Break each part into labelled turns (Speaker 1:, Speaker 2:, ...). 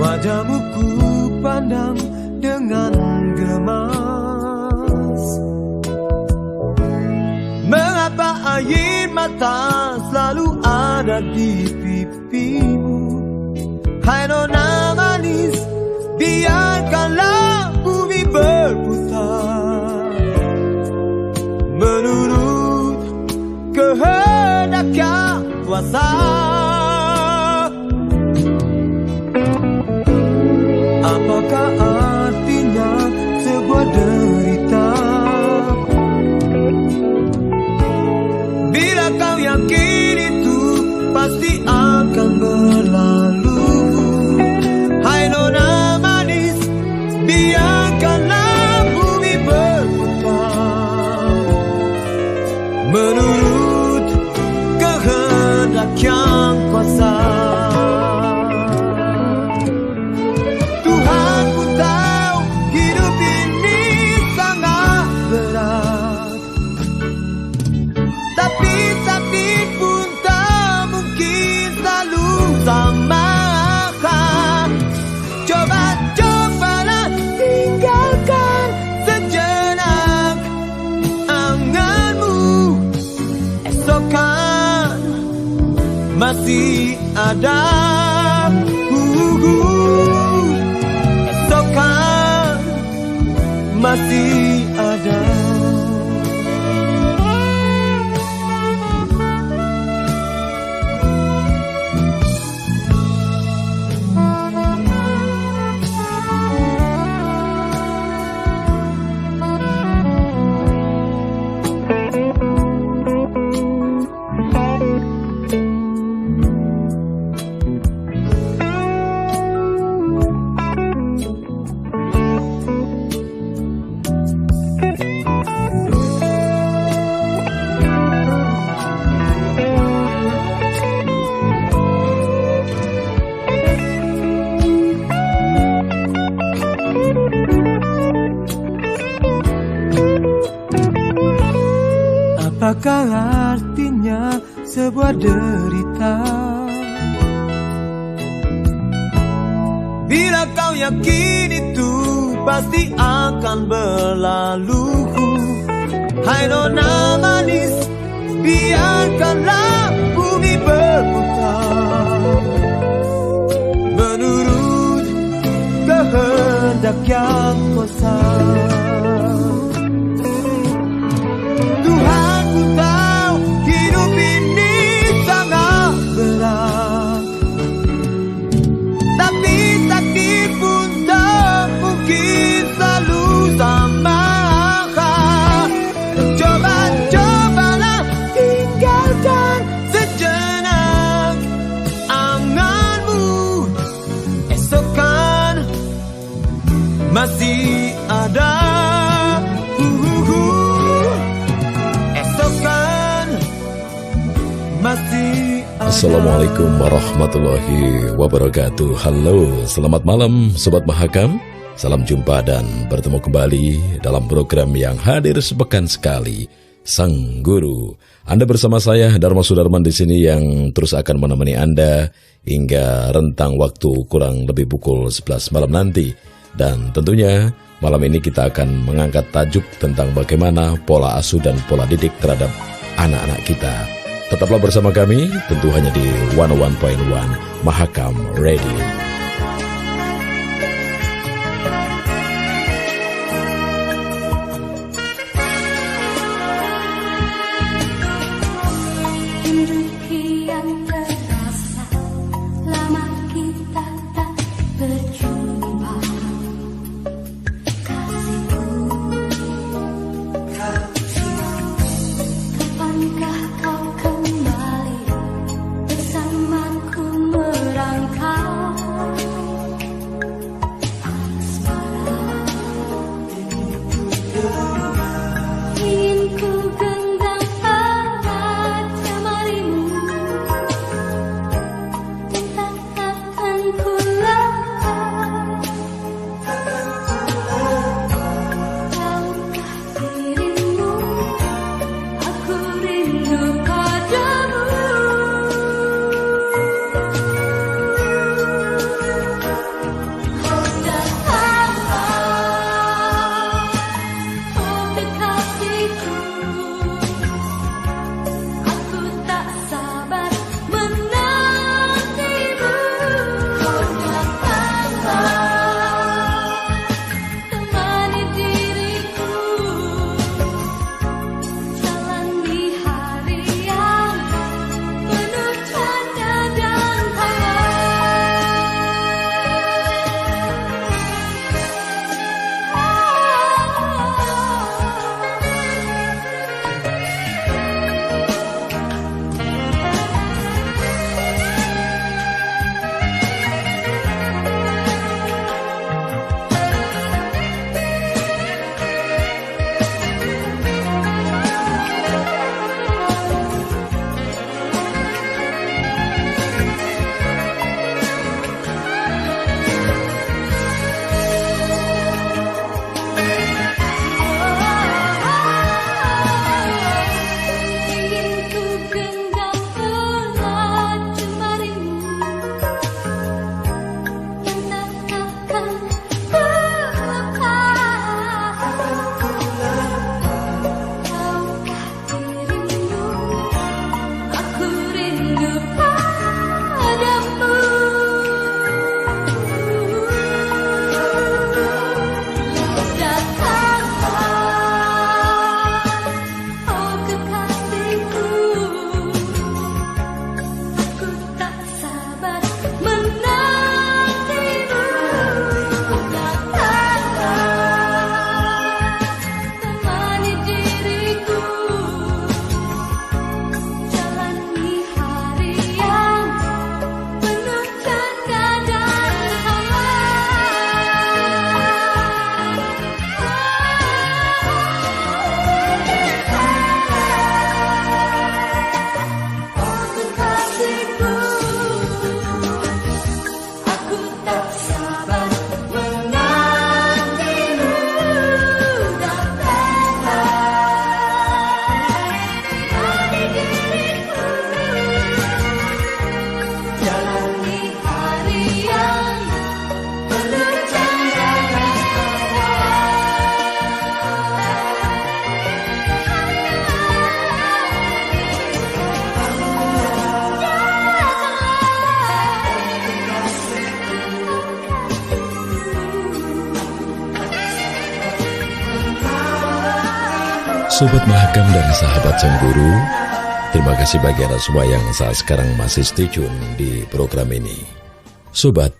Speaker 1: Wajahmu ku pandang dengan gemas. Mengapa air mata selalu ada di pipimu? Hai nona manis, biarkanlah bumi berputar menurut kehendak yang kuasa. Apakah artinya sebuah derita bila kau yakin itu pasti akan berlalu? Hai nona manis, biarkanlah bumi berputar menurut kehendak yang kuasa. Coba-cobalah tinggalkan sejenak anganmu. Esok kan masih ada. Esok kan masih ada. Apakah artinya sebuah derita bila kau yakin itu pasti akan berlalu? Hai nona manis, biarkanlah bumi berputar menurut kehendak yang kuasa. Coba-cobalah tinggalkan sejenak anganmu. Esok kan masih ada. Esok kan masih ada.
Speaker 2: Assalamualaikum warahmatullahi wabarakatuh. Halo, selamat malam Sobat Mahakam. Salam jumpa dan bertemu kembali dalam program yang hadir sepekan sekali, Sang Guru. Anda bersama saya Dharma Sudarman di sini yang terus akan menemani Anda hingga rentang waktu kurang lebih pukul 11 malam nanti. Dan tentunya malam ini kita akan mengangkat tajuk tentang bagaimana pola asuh dan pola didik terhadap anak-anak kita. Tetaplah bersama kami, tentu hanya di 101.1 Mahakam Radio.
Speaker 3: Kau kembali bersamaku merangkak
Speaker 2: Sobat Mahakam dan sahabat Cemburu, terima kasih bagi Anda semua yang saat sekarang masih stay tune di program ini. Sobat,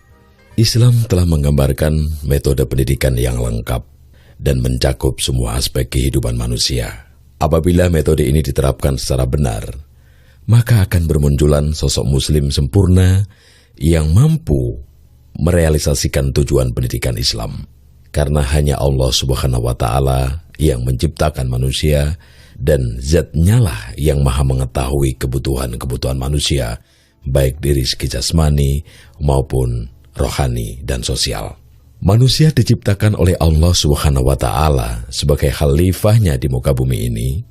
Speaker 2: Islam telah menggambarkan metode pendidikan yang lengkap dan mencakup semua aspek kehidupan manusia. Apabila metode ini diterapkan secara benar, maka akan bermunculan sosok muslim sempurna yang mampu merealisasikan tujuan pendidikan Islam. Karena hanya Allah Subhanahu wa Ta'ala yang menciptakan manusia dan Zat-Nya lah yang maha mengetahui kebutuhan-kebutuhan manusia, baik dari segi jasmani maupun rohani dan sosial. Manusia diciptakan oleh Allah Subhanahu wa Ta'ala sebagai khalifahnya di muka bumi ini,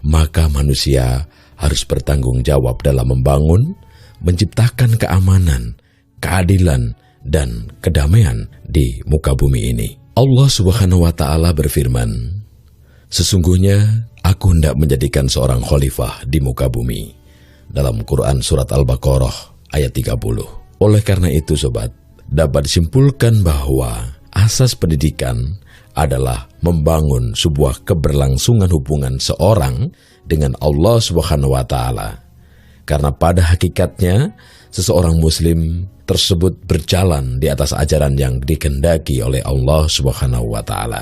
Speaker 2: maka manusia harus bertanggung jawab dalam membangun, menciptakan keamanan, keadilan, dan kedamaian di muka bumi ini. Allah Subhanahu wa Ta'ala berfirman, "Sesungguhnya aku hendak menjadikan seorang khalifah di muka bumi." Dalam Quran Surat Al-Baqarah ayat 30. Oleh karena itu sobat, dapat disimpulkan bahwa asas pendidikan adalah membangun sebuah keberlangsungan hubungan seorang dengan Allah Subhanahu wa Ta'ala. Karena pada hakikatnya, seseorang muslim tersebut berjalan di atas ajaran yang dikehendaki oleh Allah Subhanahu wa Ta'ala.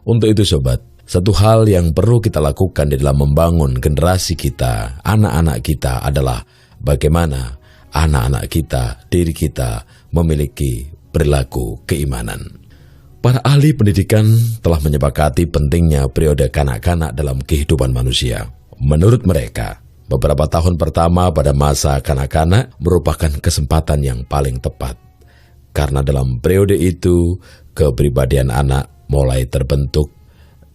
Speaker 2: Untuk itu sobat, satu hal yang perlu kita lakukan di dalam membangun generasi kita, anak-anak kita adalah bagaimana anak-anak kita, diri kita memiliki perilaku keimanan. Para ahli pendidikan telah menyepakati pentingnya periode kanak-kanak dalam kehidupan manusia. Menurut mereka, beberapa tahun pertama pada masa kanak-kanak merupakan kesempatan yang paling tepat. Karena dalam periode itu, kepribadian anak mulai terbentuk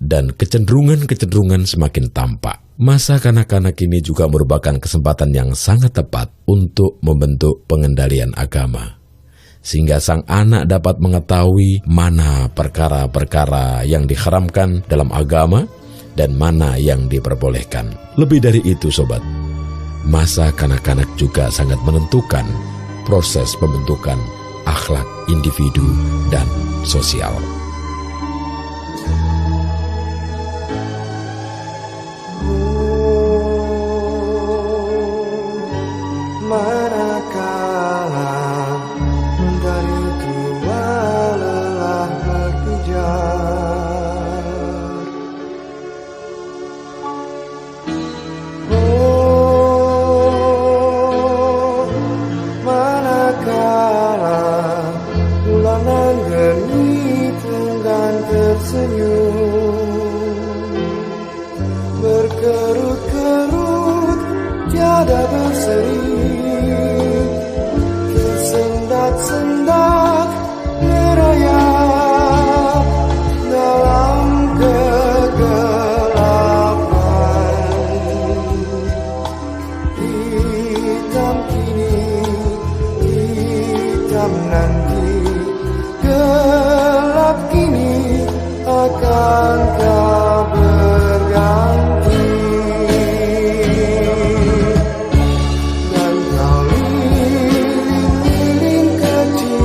Speaker 2: dan kecenderungan-kecenderungan semakin tampak. Masa kanak-kanak ini juga merupakan kesempatan yang sangat tepat untuk membentuk pengendalian agama. Sehingga sang anak dapat mengetahui mana perkara-perkara yang diharamkan dalam agama dan mana yang diperbolehkan. Lebih dari itu sobat, masa kanak-kanak juga sangat menentukan proses pembentukan akhlak individu dan sosial.
Speaker 1: Manakala dari tua lelah berpijar, manakala bulanan geni tenggan tersenyum, berkerut-kerut tiada berseri, tersendat-sendat merayap dalam kegelapan. Hitam kini, hitam nanti, gelap kini akan kau berganti. Dan kau liling-liling kecil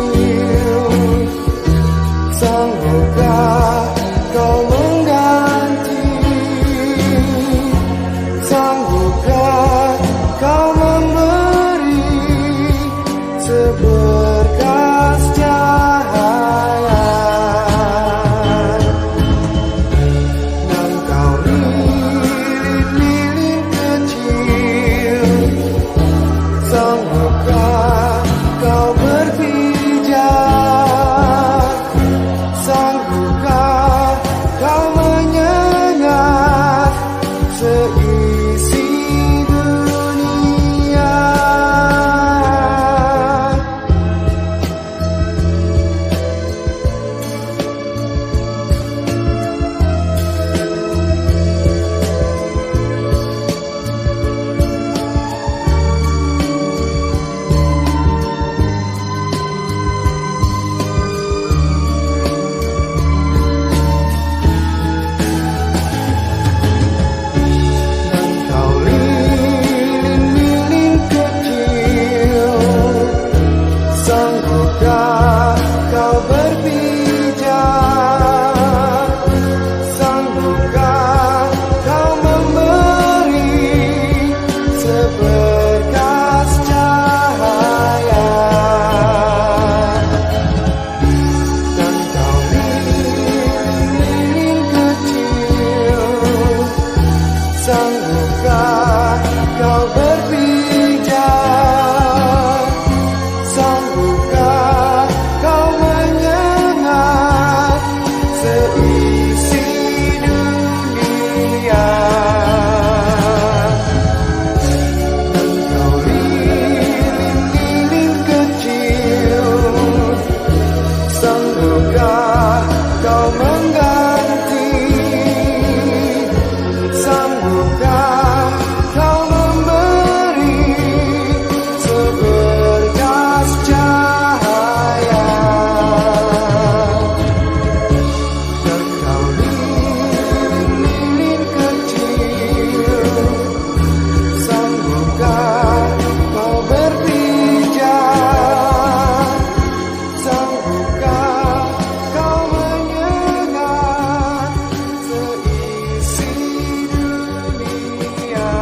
Speaker 1: Sanggupkah kau mengganti? Sanggupkah kau memberi seberkas cahaya? Dan kau lilin-lilin kecil, sanggupkah kau berpijak? Sanggupkah kau menyengat seisi dunia?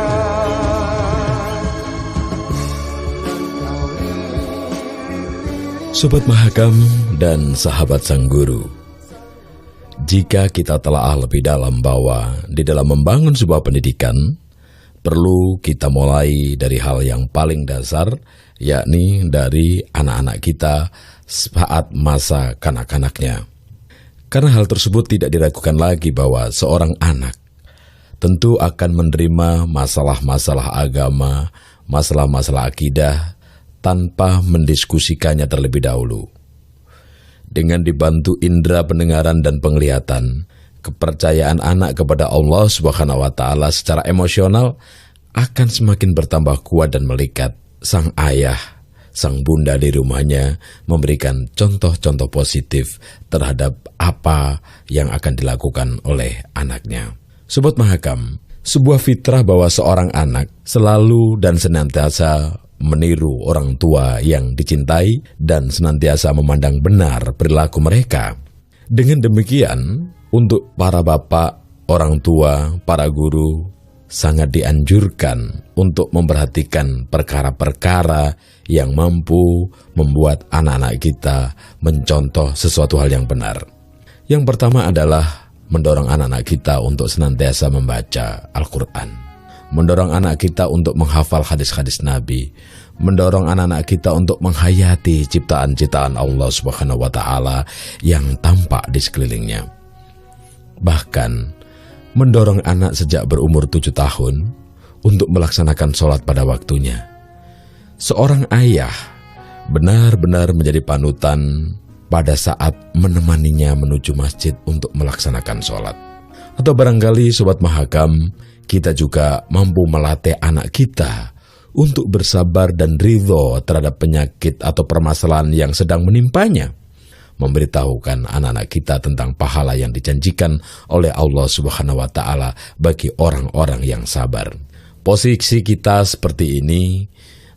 Speaker 2: Sobat Mahakam dan sahabat Sang Guru, jika kita telah lebih dalam bahwa di dalam membangun sebuah pendidikan, perlu kita mulai dari hal yang paling dasar, yakni dari anak-anak kita saat masa kanak-kanaknya. Karena hal tersebut tidak diragukan lagi bahwa seorang anak tentu akan menerima masalah-masalah agama, masalah-masalah akidah, tanpa mendiskusikannya terlebih dahulu. Dengan dibantu indera pendengaran dan penglihatan, kepercayaan anak kepada Allah Subhanahu wa Ta'ala secara emosional akan semakin bertambah kuat dan melekat. Sang ayah, sang bunda di rumahnya memberikan contoh-contoh positif terhadap apa yang akan dilakukan oleh anaknya. Sobat Mahakam, sebuah fitrah bahwa seorang anak selalu dan senantiasa meniru orang tua yang dicintai dan senantiasa memandang benar perilaku mereka. Dengan demikian, untuk para bapak, orang tua, para guru, sangat dianjurkan untuk memperhatikan perkara-perkara yang mampu membuat anak-anak kita mencontoh sesuatu hal yang benar. Yang pertama adalah mendorong anak-anak kita untuk senantiasa membaca Al-Quran. Mendorong anak kita untuk menghafal hadis-hadis Nabi, mendorong anak-anak kita untuk menghayati ciptaan-ciptaan Allah Subhanahu wa Ta'ala yang tampak di sekelilingnya. Bahkan, mendorong anak sejak berumur 7 tahun untuk melaksanakan sholat pada waktunya. Seorang ayah benar-benar menjadi panutan pada saat menemaninya menuju masjid untuk melaksanakan sholat. Atau barangkali Sobat Mahakam, kita juga mampu melatih anak kita untuk bersabar dan ridho terhadap penyakit atau permasalahan yang sedang menimpanya. Memberitahukan anak-anak kita tentang pahala yang dijanjikan oleh Allah Subhanahu wa Ta'ala bagi orang-orang yang sabar. Posisi kita seperti ini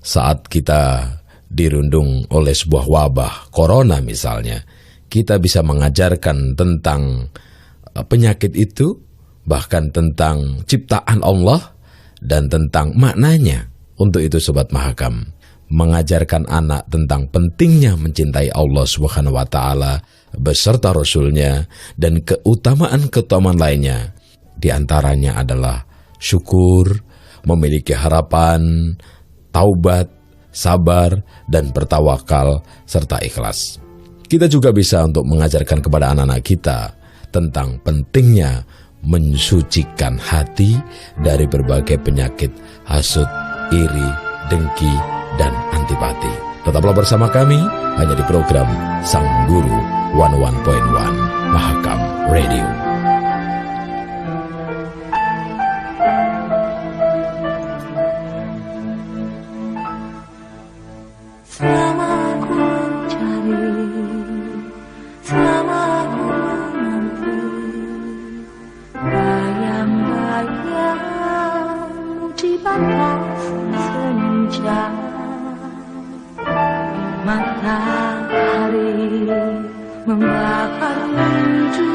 Speaker 2: saat kita dirundung oleh sebuah wabah corona misalnya, kita bisa mengajarkan tentang penyakit itu, bahkan tentang ciptaan Allah dan tentang maknanya. Untuk itu Sobat Mahakam, mengajarkan anak tentang pentingnya mencintai Allah Subhanahu wa Ta'ala beserta Rasulnya dan keutamaan-keutamaan lainnya. Di antaranya adalah syukur, memiliki harapan, taubat, sabar, dan bertawakal serta ikhlas. Kita juga bisa untuk mengajarkan kepada anak-anak kita tentang pentingnya mensucikan hati dari berbagai penyakit hasud, iri, dengki, dan antipati. Tetaplah bersama kami hanya di program Sang Guru 101.1 Mahakam Radio.
Speaker 3: Selama aku mencari, selama aku menanti, bayang-bayangmu di batas senja, matahari membakar wujudku.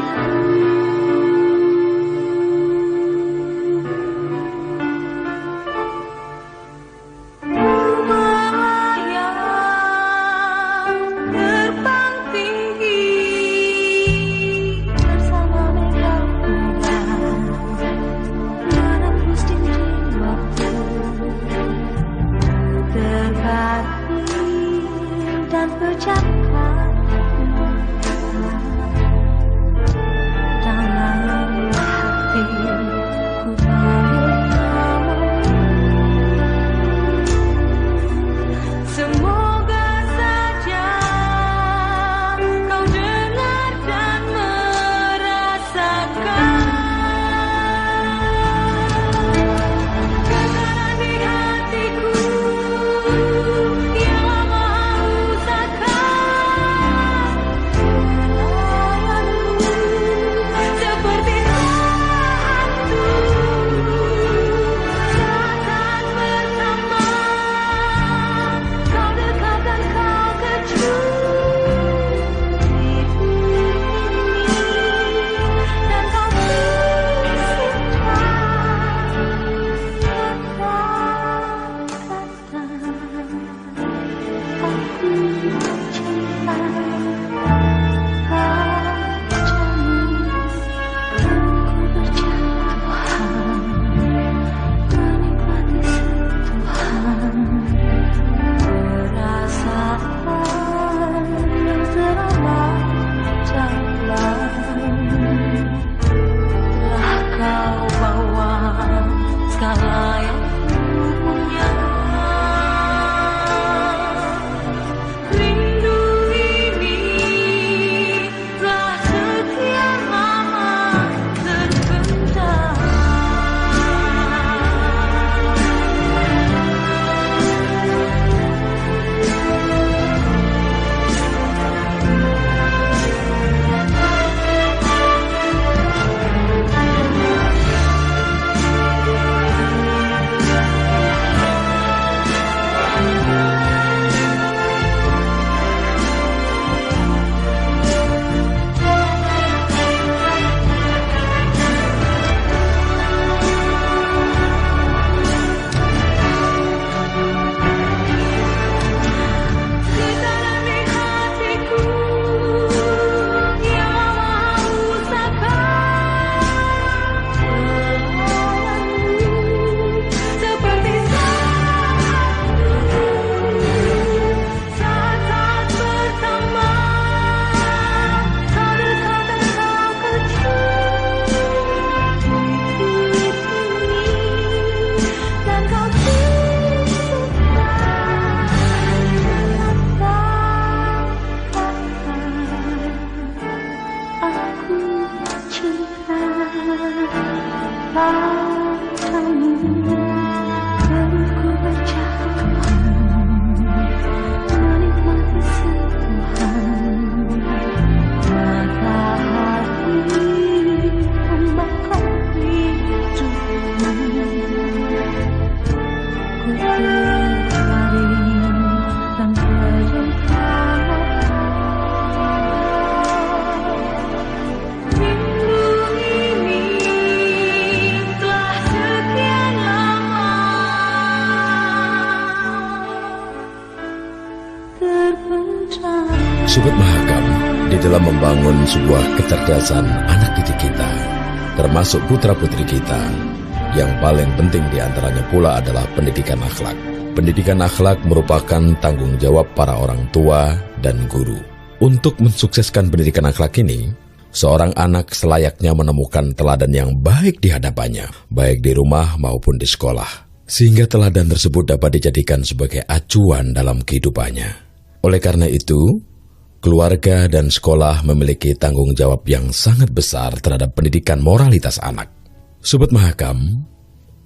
Speaker 2: Sobat Mahakam, di dalam membangun sebuah kecerdasan anak didik kita, termasuk putra-putri kita, yang paling penting diantaranya pula adalah pendidikan akhlak. Pendidikan akhlak merupakan tanggung jawab para orang tua dan guru. Untuk mensukseskan pendidikan akhlak ini, seorang anak selayaknya menemukan teladan yang baik di hadapannya, baik di rumah maupun di sekolah, sehingga teladan tersebut dapat dijadikan sebagai acuan dalam kehidupannya. Oleh karena itu, keluarga dan sekolah memiliki tanggung jawab yang sangat besar terhadap pendidikan moralitas anak. Sobat Mahakam,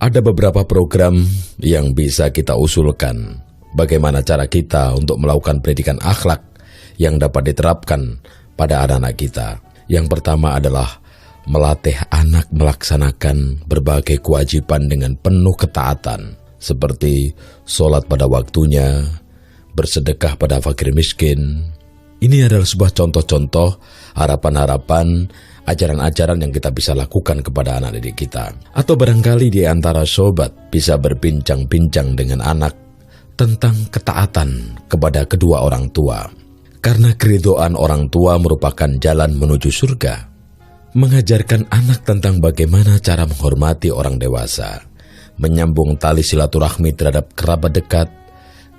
Speaker 2: ada beberapa program yang bisa kita usulkan bagaimana cara kita untuk melakukan pendidikan akhlak yang dapat diterapkan pada anak-anak kita. Yang pertama adalah melatih anak melaksanakan berbagai kewajiban dengan penuh ketaatan, seperti sholat pada waktunya, bersedekah pada fakir miskin. Ini adalah sebuah contoh-contoh harapan-harapan, ajaran-ajaran yang kita bisa lakukan kepada anak didik kita. Atau barangkali di antara sobat bisa berbincang-bincang dengan anak tentang ketaatan kepada kedua orang tua. Karena keridhaan orang tua merupakan jalan menuju surga. Mengajarkan anak tentang bagaimana cara menghormati orang dewasa, menyambung tali silaturahmi terhadap kerabat dekat,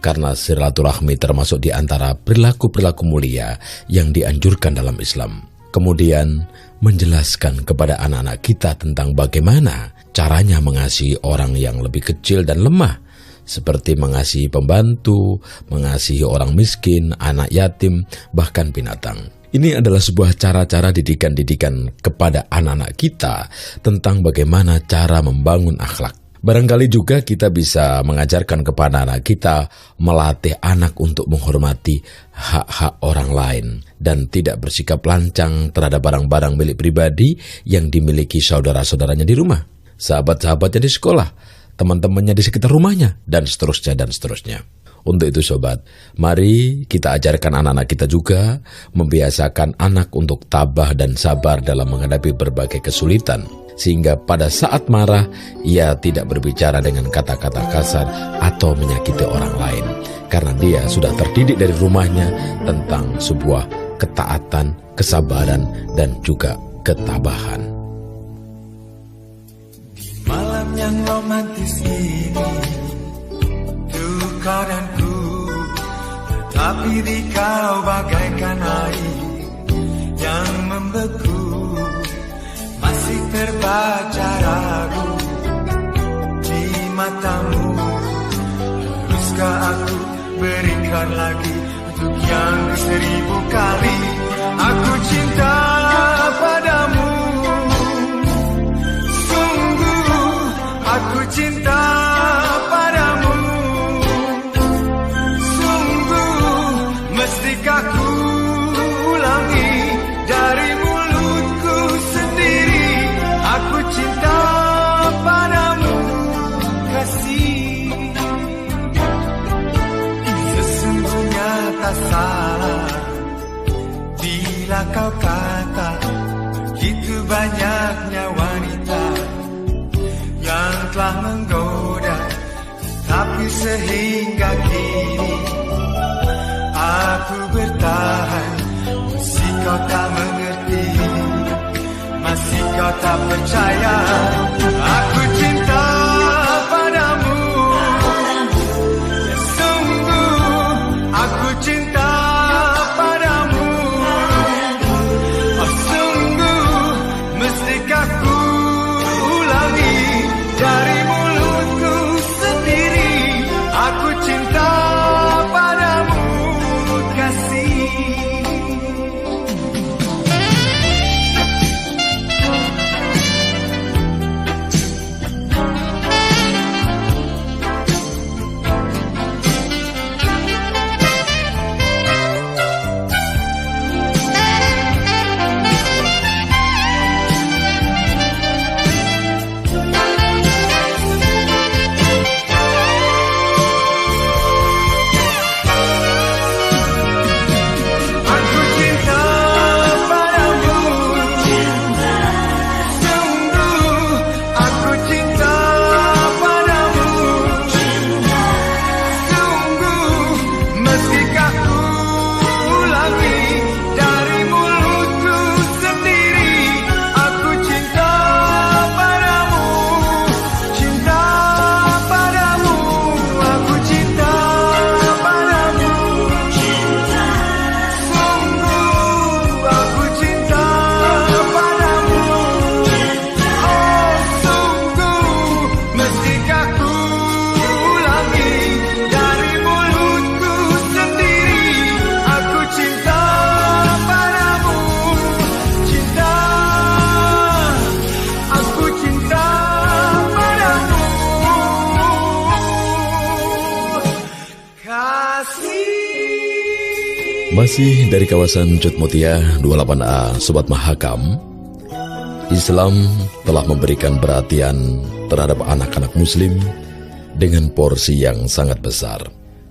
Speaker 2: karena silaturahmi termasuk di antara perilaku-perilaku mulia yang dianjurkan dalam Islam. Kemudian menjelaskan kepada anak-anak kita tentang bagaimana caranya mengasihi orang yang lebih kecil dan lemah, seperti mengasihi pembantu, mengasihi orang miskin, anak yatim, bahkan binatang. Ini adalah sebuah cara-cara didikan-didikan kepada anak-anak kita tentang bagaimana cara membangun akhlak. Barangkali juga kita bisa mengajarkan kepada anak kita melatih anak untuk menghormati hak-hak orang lain dan tidak bersikap lancang terhadap barang-barang milik pribadi yang dimiliki saudara-saudaranya di rumah, sahabat-sahabatnya di sekolah, teman-temannya di sekitar rumahnya, dan seterusnya dan seterusnya. Untuk itu sobat, mari kita ajarkan anak-anak kita juga membiasakan anak untuk tabah dan sabar dalam menghadapi berbagai kesulitan, sehingga pada saat marah ia tidak berbicara dengan kata-kata kasar atau menyakiti orang lain, karena dia sudah terdidik dari rumahnya tentang sebuah ketaatan, kesabaran, dan juga ketabahan.
Speaker 4: Malam yang romantis ini, duka dan ku, tetapi di kau bagaikan air yang membeku. Masih terbaca ragu di matamu. Haruskah aku berikan lagi untuk yang ke-1000 kali? Aku cinta padamu, sungguh aku cinta padamu, sungguh mestikah ku ulangi dari mulutku sendiri. Aku cinta padamu, kasih. Sesungguhnya tak salah bila kau kata begitu banyaknya wanita yang telah menggoda, tapi sehingga kini aku bertahan. Masih kau tak mengerti, masih kau tak percaya. Aku cinta padamu, sungguh aku cinta padamu. Oh sungguh mestikah ku ulangi dari mulutku sendiri. Aku cinta padamu, kasih.
Speaker 2: Masih dari kawasan Cutmutia 28A, Sobat Mahakam, Islam telah memberikan perhatian terhadap anak-anak muslim dengan porsi yang sangat besar.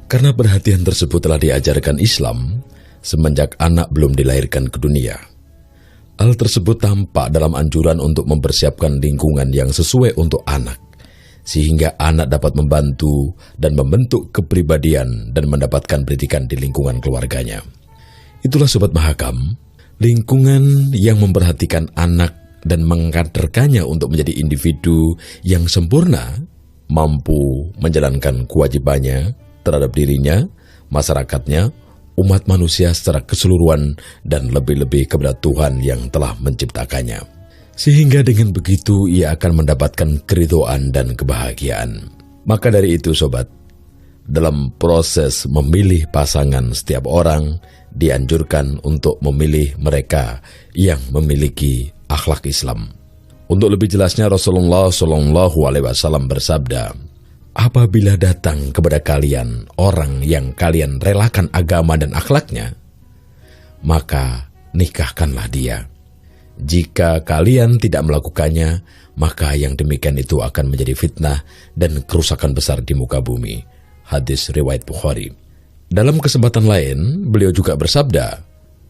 Speaker 2: Karena perhatian tersebut telah diajarkan Islam semenjak anak belum dilahirkan ke dunia. Hal tersebut tampak dalam anjuran untuk mempersiapkan lingkungan yang sesuai untuk anak, sehingga anak dapat membantu dan membentuk kepribadian dan mendapatkan pendidikan di lingkungan keluarganya. Itulah Sobat Mahakam, lingkungan yang memperhatikan anak dan mengkaderkannya untuk menjadi individu yang sempurna, mampu menjalankan kewajibannya terhadap dirinya, masyarakatnya, umat manusia secara keseluruhan, dan lebih-lebih kepada Tuhan yang telah menciptakannya. Sehingga dengan begitu ia akan mendapatkan keridhaan dan kebahagiaan. Maka dari itu Sobat, dalam proses memilih pasangan setiap orang dianjurkan untuk memilih mereka yang memiliki akhlak Islam. Untuk lebih jelasnya Rasulullah SAW bersabda, apabila datang kepada kalian orang yang kalian relakan agama dan akhlaknya, maka nikahkanlah dia. Jika kalian tidak melakukannya, maka yang demikian itu akan menjadi fitnah dan kerusakan besar di muka bumi. Hadis riwayat Bukhari. Dalam kesempatan lain, beliau juga bersabda,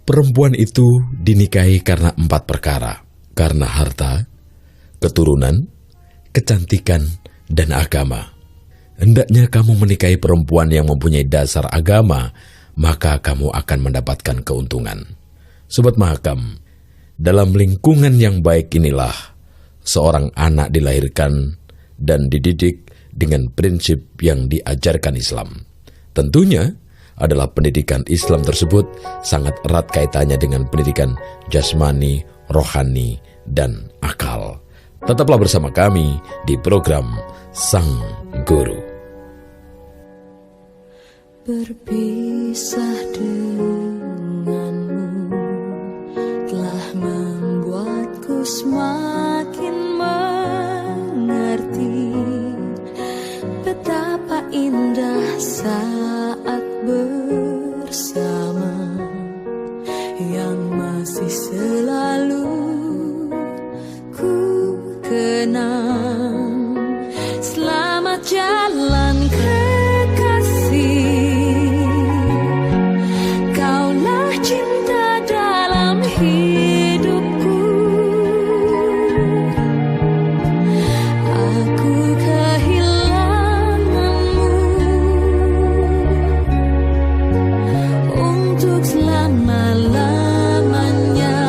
Speaker 2: perempuan itu dinikahi karena 4 perkara, karena harta, keturunan, kecantikan, dan agama. Hendaknya kamu menikahi perempuan yang mempunyai dasar agama, maka kamu akan mendapatkan keuntungan. Sobat Mahakam, dalam lingkungan yang baik inilah seorang anak dilahirkan dan dididik dengan prinsip yang diajarkan Islam. Tentunya adalah pendidikan Islam tersebut sangat erat kaitannya dengan pendidikan jasmani, rohani, dan akal. Tetaplah bersama kami di program Sang Guru.
Speaker 3: Berpisah denganmu telah membuatku semakin mengerti betapa indah saat bersama yang masih selalu ku kenang. Selamat jalan kekasih, kaulah cinta dalam hidupku. Aku kehilanganmu untuk selama-lamanya.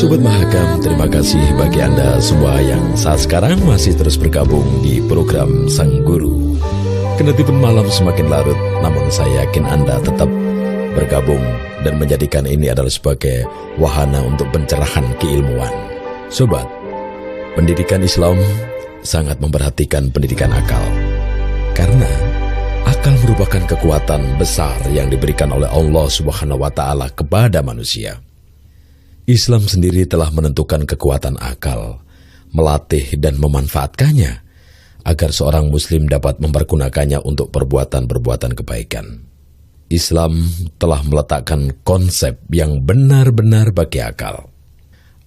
Speaker 2: Sobat Mahakam, terima kasih bagi Anda semua yang saat sekarang masih terus bergabung di program Sang Guru. Kendati pun malam semakin larut, namun saya yakin Anda tetap bergabung dan menjadikan ini adalah sebagai wahana untuk pencerahan keilmuan. Sobat, pendidikan Islam sangat memperhatikan pendidikan akal. Karena akal merupakan kekuatan besar yang diberikan oleh Allah Subhanahu wa Ta'ala kepada manusia. Islam sendiri telah menentukan kekuatan akal, melatih dan memanfaatkannya agar seorang muslim dapat mempergunakannya untuk perbuatan-perbuatan kebaikan. Islam telah meletakkan konsep yang benar-benar bagi akal,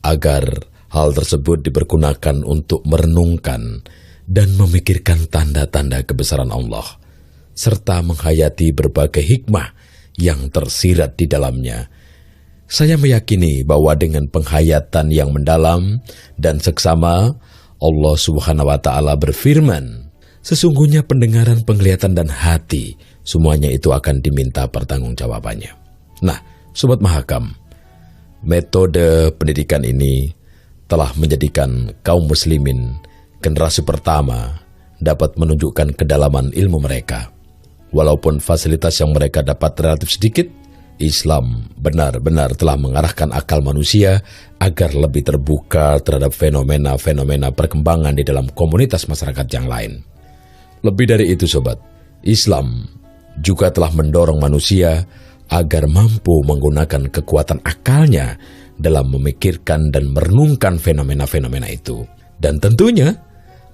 Speaker 2: agar hal tersebut dipergunakan untuk merenungkan dan memikirkan tanda-tanda kebesaran Allah, serta menghayati berbagai hikmah yang tersirat di dalamnya. Saya meyakini bahwa dengan penghayatan yang mendalam dan seksama, Allah Subhanahu wa Ta'ala berfirman, sesungguhnya pendengaran, penglihatan, dan hati, semuanya itu akan diminta pertanggungjawabannya. Nah, Sobat Mahakam, metode pendidikan ini telah menjadikan kaum muslimin generasi pertama dapat menunjukkan kedalaman ilmu mereka. Walaupun fasilitas yang mereka dapat relatif sedikit, Islam benar-benar telah mengarahkan akal manusia agar lebih terbuka terhadap fenomena-fenomena perkembangan di dalam komunitas masyarakat yang lain. Lebih dari itu, Sobat, Islam juga telah mendorong manusia agar mampu menggunakan kekuatan akalnya dalam memikirkan dan merenungkan fenomena-fenomena itu. Dan tentunya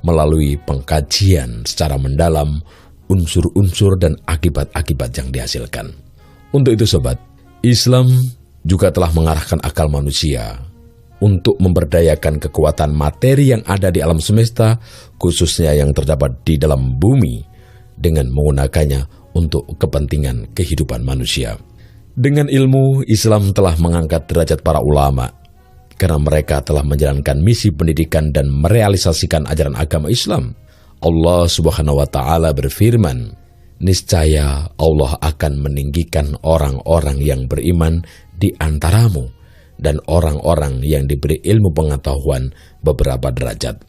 Speaker 2: melalui pengkajian secara mendalam unsur-unsur dan akibat-akibat yang dihasilkan. Untuk itu, Sobat, Islam juga telah mengarahkan akal manusia untuk memberdayakan kekuatan materi yang ada di alam semesta, khususnya yang terdapat di dalam bumi, dengan menggunakannya untuk kepentingan kehidupan manusia. Dengan ilmu, Islam telah mengangkat derajat para ulama, karena mereka telah menjalankan misi pendidikan dan merealisasikan ajaran agama Islam. Allah Subhanahu wa Ta'ala berfirman, niscaya Allah akan meninggikan orang-orang yang beriman di antaramu dan orang-orang yang diberi ilmu pengetahuan beberapa derajat.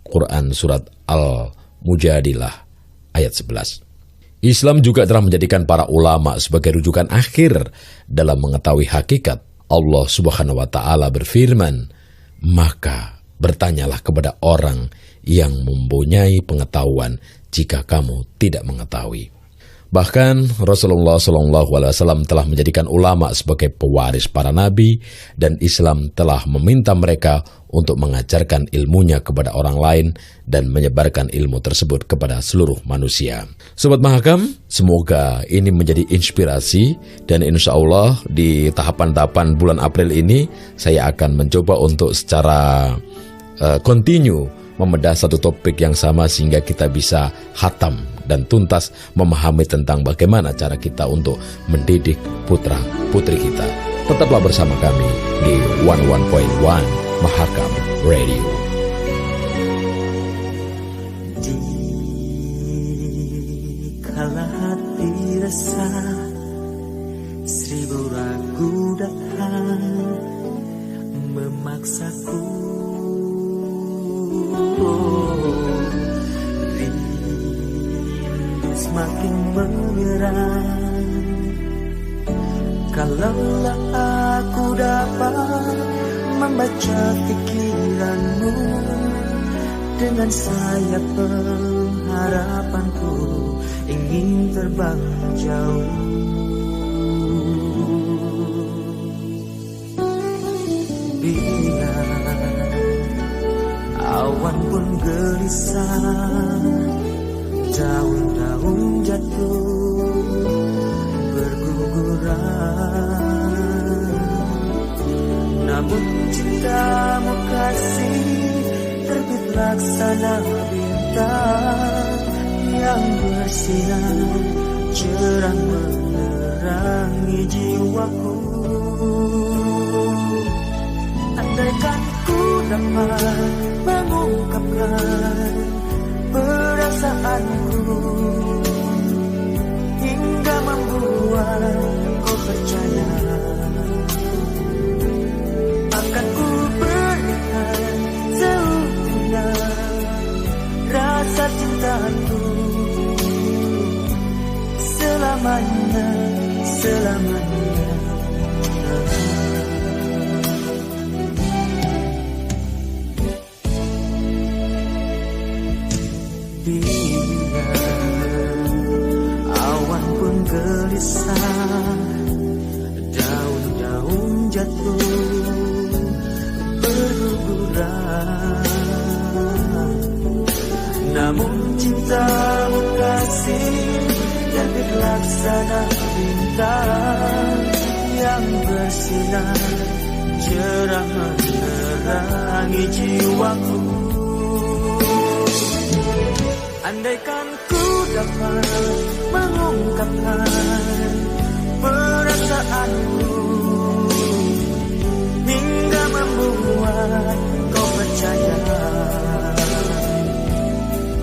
Speaker 2: Quran Surat Al-Mujadilah ayat 11. Islam juga telah menjadikan para ulama sebagai rujukan akhir dalam mengetahui hakikat. Allah Subhanahu wa Ta'ala berfirman, maka bertanyalah kepada orang yang mempunyai pengetahuan jika kamu tidak mengetahui. Bahkan Rasulullah SAW telah menjadikan ulama sebagai pewaris para nabi, dan Islam telah meminta mereka untuk mengajarkan ilmunya kepada orang lain dan menyebarkan ilmu tersebut kepada seluruh manusia. Sobat Mahakam, semoga ini menjadi inspirasi, dan insya Allah di tahapan-tahapan bulan April ini saya akan mencoba untuk secara continue membedah satu topik yang sama sehingga kita bisa khatam dan tuntas memahami tentang bagaimana cara kita untuk mendidik putra-putri kita. Tetaplah bersama kami di 11.1 Mahakam Radio.
Speaker 5: Dikala hati resah, 1000 ragu datang memaksaku, rindu semakin menyerang. Kalaulah aku dapat membaca pikiranmu, dengan sayap pengharapanku ingin terbang jauh. Bila awan pun gelisah, daun-daun jatuh berguguran, namun cintamu kasih terbit laksana bintang yang bersinar cerah menerangi jiwaku. Andaikan ku dapat mengungkapkan perasaanku hingga membuat kau percaya, akan ku berguguran. Namun cintamu kasih terbit laksana bintang yang bersinar cerah menerangi jiwaku. Andaikan ku dapat mengungkapkan perasaanku hingga membuat kau percaya,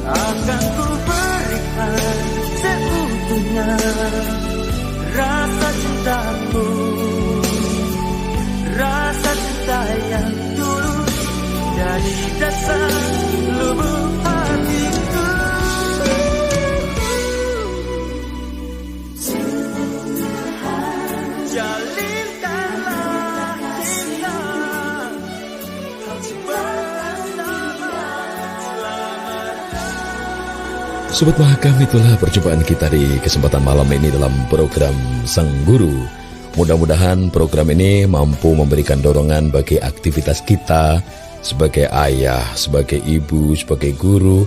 Speaker 5: akan ku berikan seutuhnya rasa cintaku, rasa cinta yang tulus dari dasar lubuk hatiku. Jalinkanlah cinta
Speaker 2: Sobat Mahakam, itulah perjumpaan kita di kesempatan malam ini dalam program Sang Guru. Mudah-mudahan program ini mampu memberikan dorongan bagi aktivitas kita sebagai ayah, sebagai ibu, sebagai guru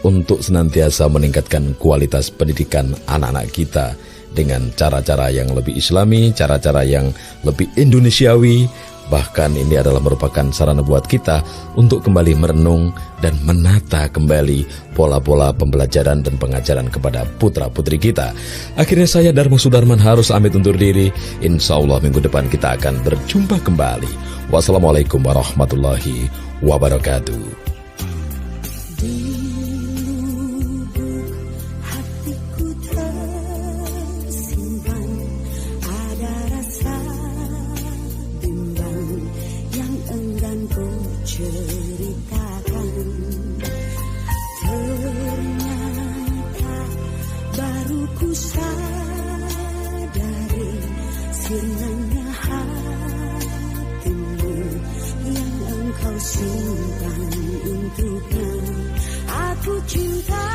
Speaker 2: untuk senantiasa meningkatkan kualitas pendidikan anak-anak kita dengan cara-cara yang lebih islami, cara-cara yang lebih indonesiawi. Bahkan ini adalah merupakan sarana buat kita untuk kembali merenung dan menata kembali pola-pola pembelajaran dan pengajaran kepada putra-putri kita. Akhirnya saya Darmo Sudarman harus pamit undur diri. Insya Allah minggu depan kita akan berjumpa kembali. Wassalamualaikum warahmatullahi wabarakatuh.
Speaker 3: Sirnanya hatimu yang engkau simpan untuknya. Aku cinta